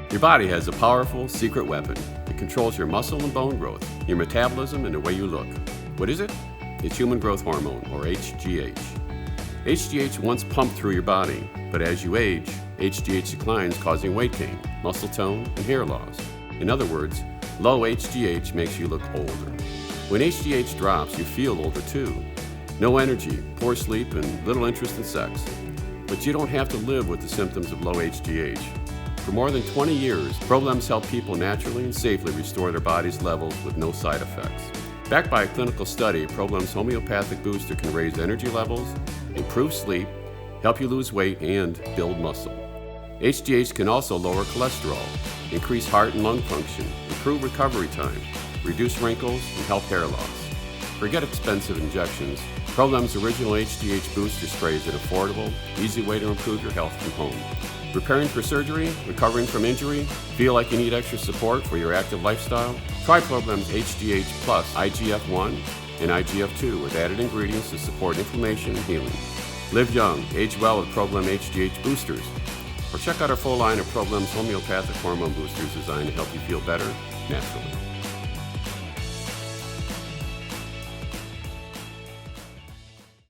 Your body has a powerful secret weapon. It controls your muscle and bone growth, your metabolism, and the way you look. What is it? It's Human Growth Hormone, or HGH. HGH once pumped through your body, but as you age, HGH declines, causing weight gain, muscle tone, and hair loss. In other words, low HGH makes you look older. When HGH drops, you feel older too. No energy, poor sleep, and little interest in sex. But you don't have to live with the symptoms of low HGH. For more than 20 years, ProBLEM's help people naturally and safely restore their body's levels with no side effects. Backed by a clinical study, ProBLEM's homeopathic booster can raise energy levels, improve sleep, help you lose weight, and build muscle. HGH can also lower cholesterol, increase heart and lung function, improve recovery time, reduce wrinkles, and help hair loss. Forget expensive injections. ProBLEM's original HGH booster spray is an affordable, easy way to improve your health from home. Preparing for surgery, recovering from injury, feel like you need extra support for your active lifestyle? Try ProBLEN's HGH Plus IGF-1 and IGF-2 with added ingredients to support inflammation and healing. Live young, age well with ProBLEN HGH boosters. Or check out our full line of ProBLEN's homeopathic hormone boosters designed to help you feel better naturally.